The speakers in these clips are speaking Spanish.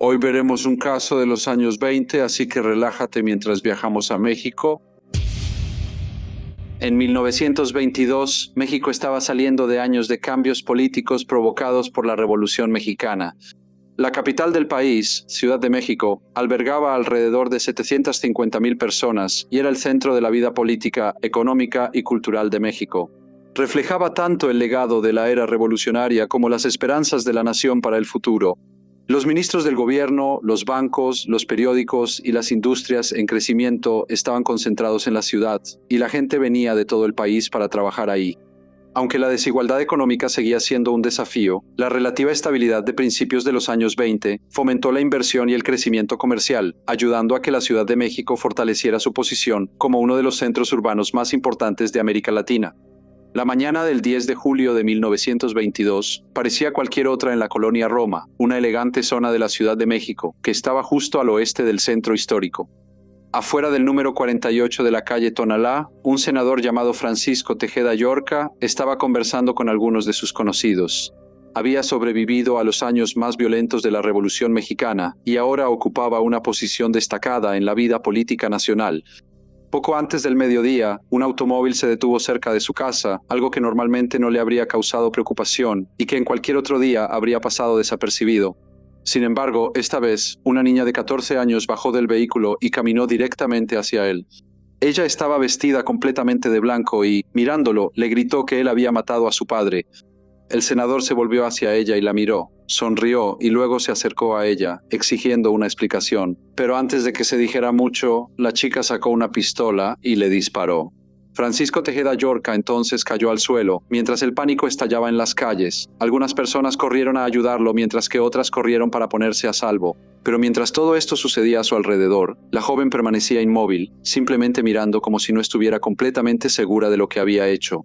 Hoy veremos un caso de los años 20, así que relájate mientras viajamos a México. En 1922, México estaba saliendo de años de cambios políticos provocados por la Revolución Mexicana. La capital del país, Ciudad de México, albergaba alrededor de 750,000 personas y era el centro de la vida política, económica y cultural de México. Reflejaba tanto el legado de la era revolucionaria como las esperanzas de la nación para el futuro. Los ministros del gobierno, los bancos, los periódicos y las industrias en crecimiento estaban concentrados en la ciudad, y la gente venía de todo el país para trabajar ahí. Aunque la desigualdad económica seguía siendo un desafío, la relativa estabilidad de principios de los años 20 fomentó la inversión y el crecimiento comercial, ayudando a que la Ciudad de México fortaleciera su posición como uno de los centros urbanos más importantes de América Latina. La mañana del 10 de julio de 1922 parecía cualquier otra en la colonia Roma, una elegante zona de la Ciudad de México que estaba justo al oeste del centro histórico. Afuera del número 48 de la calle Tonalá, un senador llamado Francisco Tejeda Llorca estaba conversando con algunos de sus conocidos. Había sobrevivido a los años más violentos de la Revolución Mexicana y ahora ocupaba una posición destacada en la vida política nacional. Poco antes del mediodía, un automóvil se detuvo cerca de su casa, algo que normalmente no le habría causado preocupación y que en cualquier otro día habría pasado desapercibido. Sin embargo, esta vez, una niña de 14 años bajó del vehículo y caminó directamente hacia él. Ella estaba vestida completamente de blanco y, mirándolo, le gritó que él había matado a su padre. El senador se volvió hacia ella y la miró, sonrió y luego se acercó a ella, exigiendo una explicación. Pero antes de que se dijera mucho, la chica sacó una pistola y le disparó. Francisco Tejeda Llorca entonces cayó al suelo, mientras el pánico estallaba en las calles. Algunas personas corrieron a ayudarlo, mientras que otras corrieron para ponerse a salvo. Pero mientras todo esto sucedía a su alrededor, la joven permanecía inmóvil, simplemente mirando como si no estuviera completamente segura de lo que había hecho.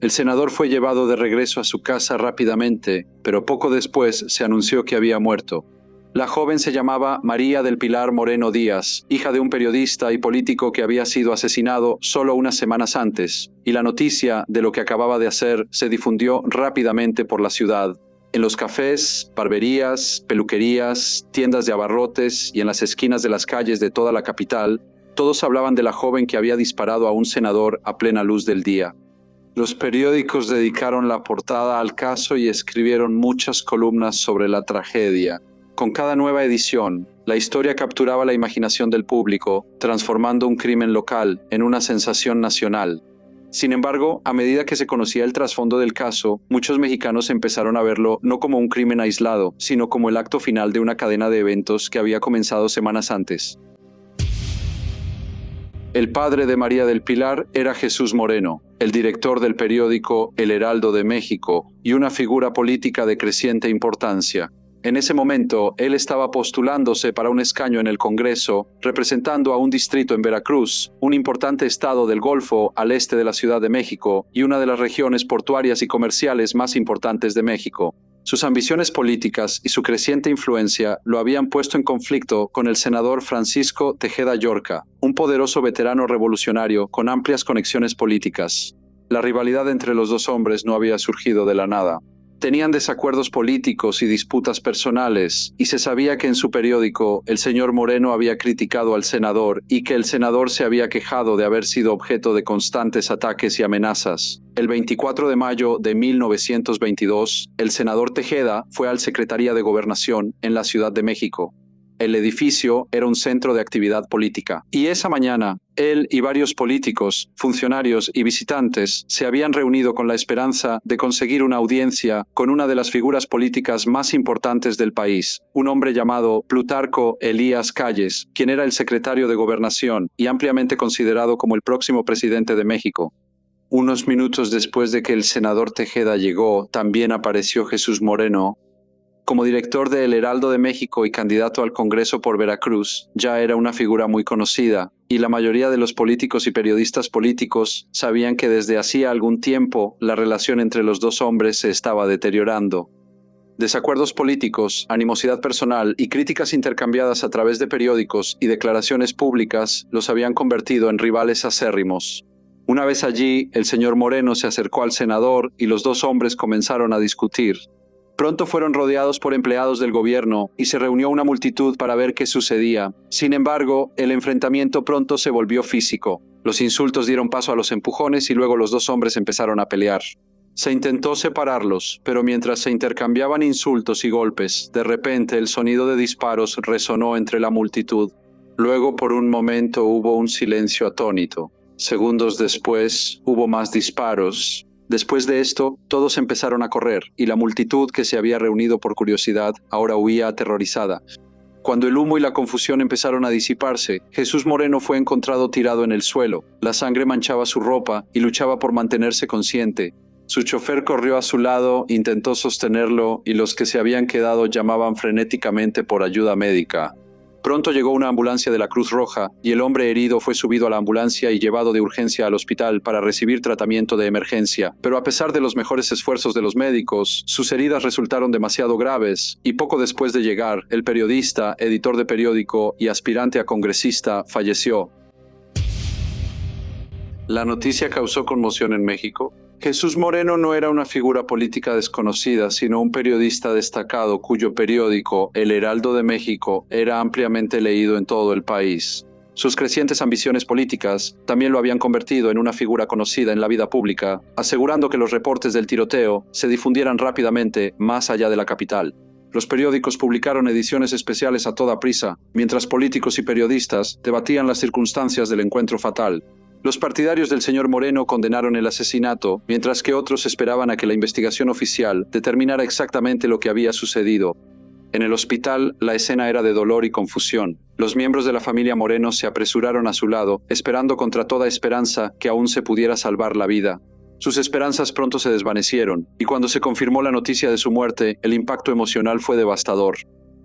El senador fue llevado de regreso a su casa rápidamente, pero poco después se anunció que había muerto. La joven se llamaba María del Pilar Moreno Díaz, hija de un periodista y político que había sido asesinado solo unas semanas antes, y la noticia de lo que acababa de hacer se difundió rápidamente por la ciudad. En los cafés, barberías, peluquerías, tiendas de abarrotes y en las esquinas de las calles de toda la capital, todos hablaban de la joven que había disparado a un senador a plena luz del día. Los periódicos dedicaron la portada al caso y escribieron muchas columnas sobre la tragedia. Con cada nueva edición, la historia capturaba la imaginación del público, transformando un crimen local en una sensación nacional. Sin embargo, a medida que se conocía el trasfondo del caso, muchos mexicanos empezaron a verlo no como un crimen aislado, sino como el acto final de una cadena de eventos que había comenzado semanas antes. El padre de María del Pilar era Jesús Moreno, el director del periódico El Heraldo de México y una figura política de creciente importancia. En ese momento, él estaba postulándose para un escaño en el Congreso, representando a un distrito en Veracruz, un importante estado del Golfo al este de la Ciudad de México y una de las regiones portuarias y comerciales más importantes de México. Sus ambiciones políticas y su creciente influencia lo habían puesto en conflicto con el senador Francisco Tejeda Llorca, un poderoso veterano revolucionario con amplias conexiones políticas. La rivalidad entre los dos hombres no había surgido de la nada. Tenían desacuerdos políticos y disputas personales, y se sabía que en su periódico el señor Moreno había criticado al senador y que el senador se había quejado de haber sido objeto de constantes ataques y amenazas. El 24 de mayo de 1922, el senador Tejeda fue a la Secretaría de Gobernación en la Ciudad de México. El edificio era un centro de actividad política. Y esa mañana, él y varios políticos, funcionarios y visitantes se habían reunido con la esperanza de conseguir una audiencia con una de las figuras políticas más importantes del país, un hombre llamado Plutarco Elías Calles, quien era el secretario de Gobernación y ampliamente considerado como el próximo presidente de México. Unos minutos después de que el senador Tejeda llegó, también apareció Jesús Moreno. Como director de El Heraldo de México y candidato al Congreso por Veracruz, ya era una figura muy conocida, y la mayoría de los políticos y periodistas políticos sabían que desde hacía algún tiempo la relación entre los dos hombres se estaba deteriorando. Desacuerdos políticos, animosidad personal y críticas intercambiadas a través de periódicos y declaraciones públicas los habían convertido en rivales acérrimos. Una vez allí, el señor Moreno se acercó al senador y los dos hombres comenzaron a discutir. Pronto fueron rodeados por empleados del gobierno y se reunió una multitud para ver qué sucedía. Sin embargo, el enfrentamiento pronto se volvió físico. Los insultos dieron paso a los empujones y luego los dos hombres empezaron a pelear. Se intentó separarlos, pero mientras se intercambiaban insultos y golpes, de repente el sonido de disparos resonó entre la multitud. Luego, por un momento, hubo un silencio atónito. Segundos después, hubo más disparos. Después de esto, todos empezaron a correr, y la multitud que se había reunido por curiosidad ahora huía aterrorizada. Cuando el humo y la confusión empezaron a disiparse, Jesús Moreno fue encontrado tirado en el suelo. La sangre manchaba su ropa y luchaba por mantenerse consciente. Su chofer corrió a su lado, intentó sostenerlo y los que se habían quedado llamaban frenéticamente por ayuda médica. Pronto llegó una ambulancia de la Cruz Roja y el hombre herido fue subido a la ambulancia y llevado de urgencia al hospital para recibir tratamiento de emergencia. Pero a pesar de los mejores esfuerzos de los médicos, sus heridas resultaron demasiado graves y poco después de llegar, el periodista, editor de periódico y aspirante a congresista falleció. La noticia causó conmoción en México. Jesús Moreno no era una figura política desconocida, sino un periodista destacado cuyo periódico, El Heraldo de México, era ampliamente leído en todo el país. Sus crecientes ambiciones políticas también lo habían convertido en una figura conocida en la vida pública, asegurando que los reportes del tiroteo se difundieran rápidamente más allá de la capital. Los periódicos publicaron ediciones especiales a toda prisa, mientras políticos y periodistas debatían las circunstancias del encuentro fatal. Los partidarios del señor Moreno condenaron el asesinato, mientras que otros esperaban a que la investigación oficial determinara exactamente lo que había sucedido. En el hospital, la escena era de dolor y confusión. Los miembros de la familia Moreno se apresuraron a su lado, esperando contra toda esperanza que aún se pudiera salvar la vida. Sus esperanzas pronto se desvanecieron, y cuando se confirmó la noticia de su muerte, el impacto emocional fue devastador.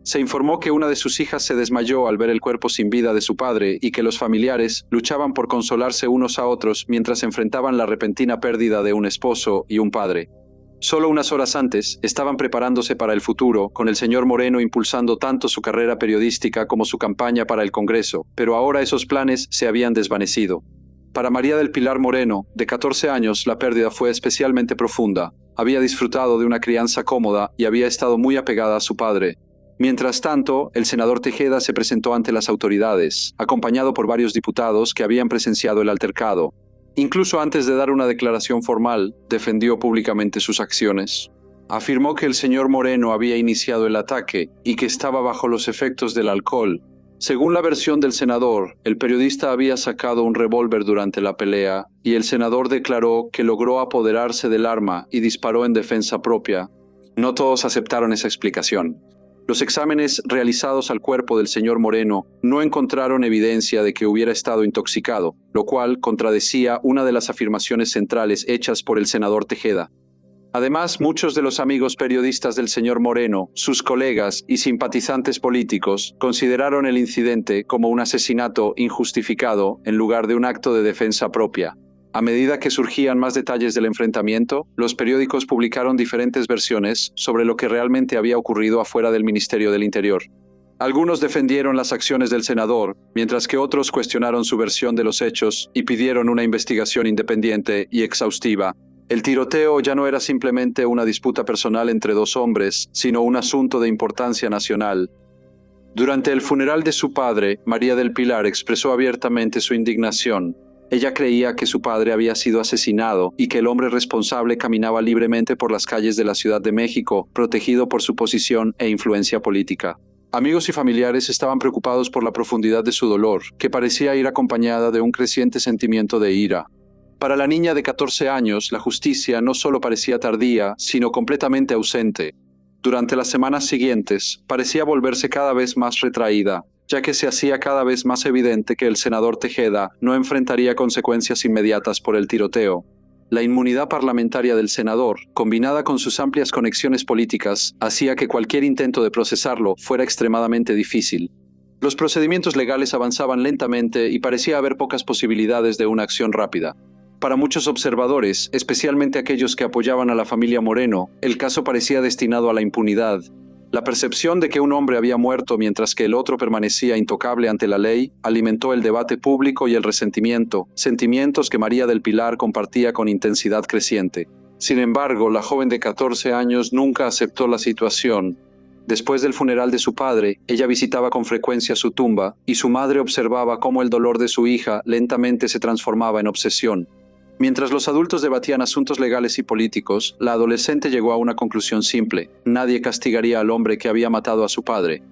Se informó que una de sus hijas se desmayó al ver el cuerpo sin vida de su padre y que los familiares luchaban por consolarse unos a otros mientras enfrentaban la repentina pérdida de un esposo y un padre. Solo unas horas antes, estaban preparándose para el futuro, con el señor Moreno impulsando tanto su carrera periodística como su campaña para el Congreso, pero ahora esos planes se habían desvanecido. Para María del Pilar Moreno, de 14 años, la pérdida fue especialmente profunda. Había disfrutado de una crianza cómoda y había estado muy apegada a su padre. Mientras tanto, el senador Tejeda se presentó ante las autoridades, acompañado por varios diputados que habían presenciado el altercado. Incluso antes de dar una declaración formal, defendió públicamente sus acciones. Afirmó que el señor Moreno había iniciado el ataque y que estaba bajo los efectos del alcohol. Según la versión del senador, el periodista había sacado un revólver durante la pelea y el senador declaró que logró apoderarse del arma y disparó en defensa propia. No todos aceptaron esa explicación. Los exámenes realizados al cuerpo del señor Moreno no encontraron evidencia de que hubiera estado intoxicado, lo cual contradecía una de las afirmaciones centrales hechas por el senador Tejeda. Además, muchos de los amigos periodistas del señor Moreno, sus colegas y simpatizantes políticos consideraron el incidente como un asesinato injustificado en lugar de un acto de defensa propia. A medida que surgían más detalles del enfrentamiento, los periódicos publicaron diferentes versiones sobre lo que realmente había ocurrido afuera del Ministerio del Interior. Algunos defendieron las acciones del senador, mientras que otros cuestionaron su versión de los hechos y pidieron una investigación independiente y exhaustiva. El tiroteo ya no era simplemente una disputa personal entre dos hombres, sino un asunto de importancia nacional. Durante el funeral de su padre, María del Pilar expresó abiertamente su indignación. Ella creía que su padre había sido asesinado y que el hombre responsable caminaba libremente por las calles de la Ciudad de México, protegido por su posición e influencia política. Amigos y familiares estaban preocupados por la profundidad de su dolor, que parecía ir acompañada de un creciente sentimiento de ira. Para la niña de 14 años, la justicia no solo parecía tardía, sino completamente ausente. Durante las semanas siguientes, parecía volverse cada vez más retraída, ya que se hacía cada vez más evidente que el senador Tejeda no enfrentaría consecuencias inmediatas por el tiroteo. La inmunidad parlamentaria del senador, combinada con sus amplias conexiones políticas, hacía que cualquier intento de procesarlo fuera extremadamente difícil. Los procedimientos legales avanzaban lentamente y parecía haber pocas posibilidades de una acción rápida. Para muchos observadores, especialmente aquellos que apoyaban a la familia Moreno, el caso parecía destinado a la impunidad. La percepción de que un hombre había muerto mientras que el otro permanecía intocable ante la ley alimentó el debate público y el resentimiento, sentimientos que María del Pilar compartía con intensidad creciente. Sin embargo, la joven de 14 años nunca aceptó la situación. Después del funeral de su padre, ella visitaba con frecuencia su tumba y su madre observaba cómo el dolor de su hija lentamente se transformaba en obsesión. Mientras los adultos debatían asuntos legales y políticos, la adolescente llegó a una conclusión simple: nadie castigaría al hombre que había matado a su padre.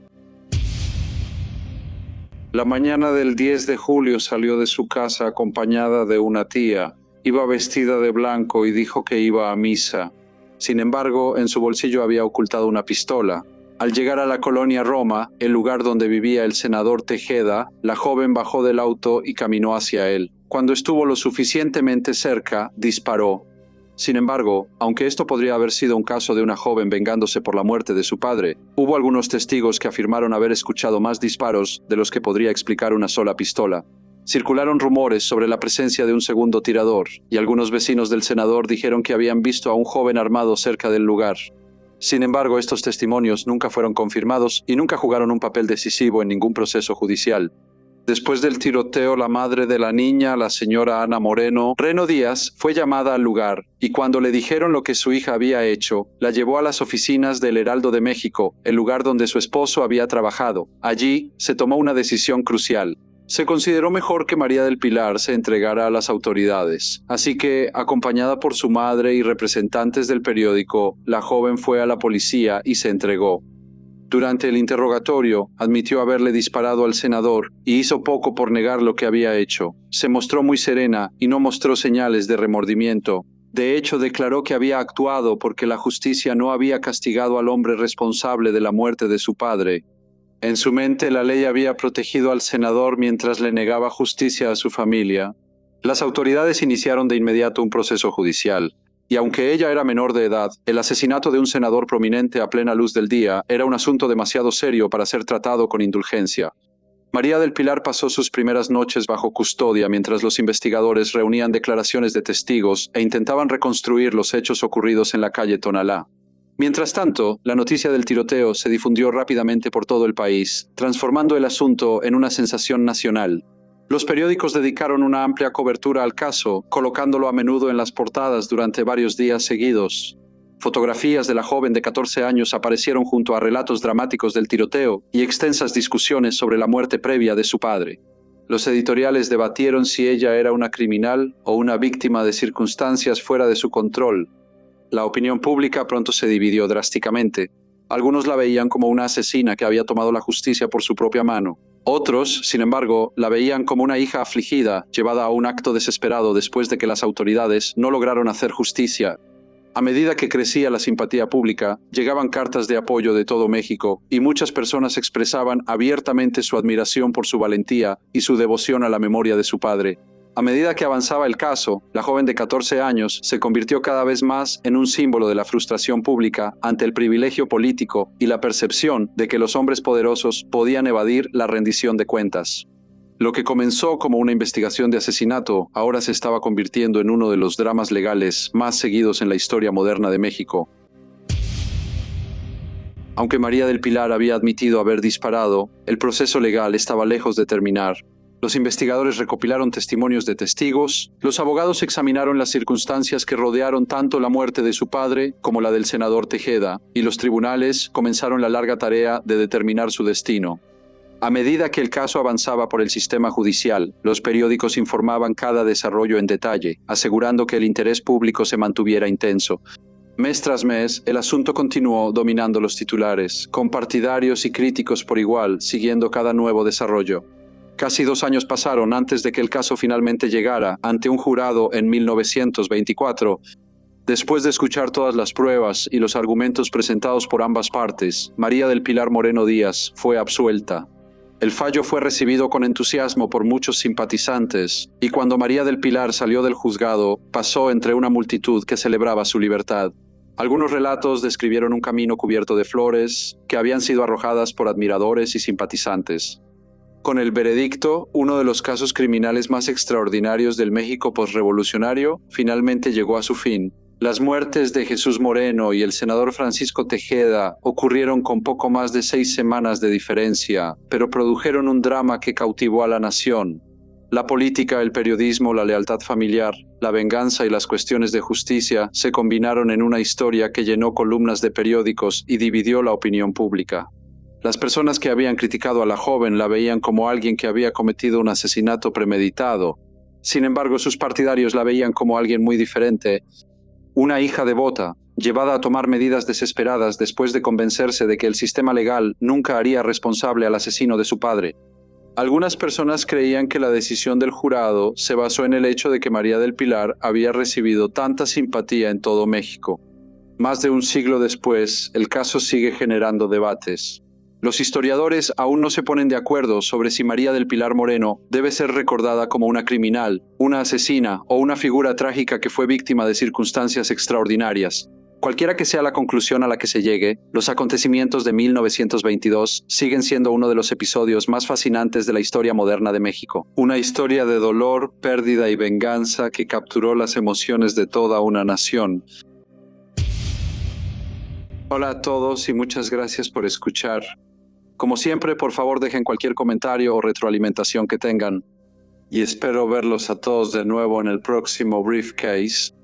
La mañana del 10 de julio salió de su casa acompañada de una tía. Iba vestida de blanco y dijo que iba a misa. Sin embargo, en su bolsillo había ocultado una pistola. Al llegar a la colonia Roma, el lugar donde vivía el senador Tejeda, la joven bajó del auto y caminó hacia él. Cuando estuvo lo suficientemente cerca, disparó. Sin embargo, aunque esto podría haber sido un caso de una joven vengándose por la muerte de su padre, hubo algunos testigos que afirmaron haber escuchado más disparos de los que podría explicar una sola pistola. Circularon rumores sobre la presencia de un segundo tirador, y algunos vecinos del senador dijeron que habían visto a un joven armado cerca del lugar. Sin embargo, estos testimonios nunca fueron confirmados y nunca jugaron un papel decisivo en ningún proceso judicial. Después del tiroteo, la madre de la niña, la señora Ana Moreno Reno Díaz, fue llamada al lugar, y cuando le dijeron lo que su hija había hecho, la llevó a las oficinas del Heraldo de México, el lugar donde su esposo había trabajado. Allí se tomó una decisión crucial. Se consideró mejor que María del Pilar se entregara a las autoridades, así que, acompañada por su madre y representantes del periódico, la joven fue a la policía y se entregó. Durante el interrogatorio, admitió haberle disparado al senador y hizo poco por negar lo que había hecho. Se mostró muy serena y no mostró señales de remordimiento. De hecho, declaró que había actuado porque la justicia no había castigado al hombre responsable de la muerte de su padre. En su mente, la ley había protegido al senador mientras le negaba justicia a su familia. Las autoridades iniciaron de inmediato un proceso judicial. Y aunque ella era menor de edad, el asesinato de un senador prominente a plena luz del día era un asunto demasiado serio para ser tratado con indulgencia. María del Pilar pasó sus primeras noches bajo custodia mientras los investigadores reunían declaraciones de testigos e intentaban reconstruir los hechos ocurridos en la calle Tonalá. Mientras tanto, la noticia del tiroteo se difundió rápidamente por todo el país, transformando el asunto en una sensación nacional. Los periódicos dedicaron una amplia cobertura al caso, colocándolo a menudo en las portadas durante varios días seguidos. Fotografías de la joven de 14 años aparecieron junto a relatos dramáticos del tiroteo y extensas discusiones sobre la muerte previa de su padre. Los editoriales debatieron si ella era una criminal o una víctima de circunstancias fuera de su control. La opinión pública pronto se dividió drásticamente. Algunos la veían como una asesina que había tomado la justicia por su propia mano. Otros, sin embargo, la veían como una hija afligida, llevada a un acto desesperado después de que las autoridades no lograron hacer justicia. A medida que crecía la simpatía pública, llegaban cartas de apoyo de todo México y muchas personas expresaban abiertamente su admiración por su valentía y su devoción a la memoria de su padre. A medida que avanzaba el caso, la joven de 14 años se convirtió cada vez más en un símbolo de la frustración pública ante el privilegio político y la percepción de que los hombres poderosos podían evadir la rendición de cuentas. Lo que comenzó como una investigación de asesinato ahora se estaba convirtiendo en uno de los dramas legales más seguidos en la historia moderna de México. Aunque María del Pilar había admitido haber disparado, el proceso legal estaba lejos de terminar. Los investigadores recopilaron testimonios de testigos, los abogados examinaron las circunstancias que rodearon tanto la muerte de su padre como la del senador Tejeda, y los tribunales comenzaron la larga tarea de determinar su destino. A medida que el caso avanzaba por el sistema judicial, los periódicos informaban cada desarrollo en detalle, asegurando que el interés público se mantuviera intenso. Mes tras mes, el asunto continuó dominando los titulares, con partidarios y críticos por igual, siguiendo cada nuevo desarrollo. Casi 2 años pasaron antes de que el caso finalmente llegara ante un jurado en 1924. Después de escuchar todas las pruebas y los argumentos presentados por ambas partes, María del Pilar Moreno Díaz fue absuelta. El fallo fue recibido con entusiasmo por muchos simpatizantes, y cuando María del Pilar salió del juzgado, pasó entre una multitud que celebraba su libertad. Algunos relatos describieron un camino cubierto de flores que habían sido arrojadas por admiradores y simpatizantes. Con el veredicto, uno de los casos criminales más extraordinarios del México posrevolucionario finalmente llegó a su fin. Las muertes de Jesús Moreno y el senador Francisco Tejeda ocurrieron con poco más de 6 semanas de diferencia, pero produjeron un drama que cautivó a la nación. La política, el periodismo, la lealtad familiar la venganza y las cuestiones de justicia se combinaron en una historia que llenó columnas de periódicos y dividió la opinión pública. Las personas que habían criticado a la joven la veían como alguien que había cometido un asesinato premeditado. Sin embargo, sus partidarios la veían como alguien muy diferente, una hija devota, llevada a tomar medidas desesperadas después de convencerse de que el sistema legal nunca haría responsable al asesino de su padre. Algunas personas creían que la decisión del jurado se basó en el hecho de que María del Pilar había recibido tanta simpatía en todo México. Más de un siglo después, el caso sigue generando debates. Los historiadores aún no se ponen de acuerdo sobre si María del Pilar Moreno debe ser recordada como una criminal, una asesina o una figura trágica que fue víctima de circunstancias extraordinarias. Cualquiera que sea la conclusión a la que se llegue, los acontecimientos de 1922 siguen siendo uno de los episodios más fascinantes de la historia moderna de México. Una historia de dolor, pérdida y venganza que capturó las emociones de toda una nación. Hola a todos y muchas gracias por escuchar. Como siempre, por favor dejen cualquier comentario o retroalimentación que tengan. Y espero verlos a todos de nuevo en el próximo Briefcase.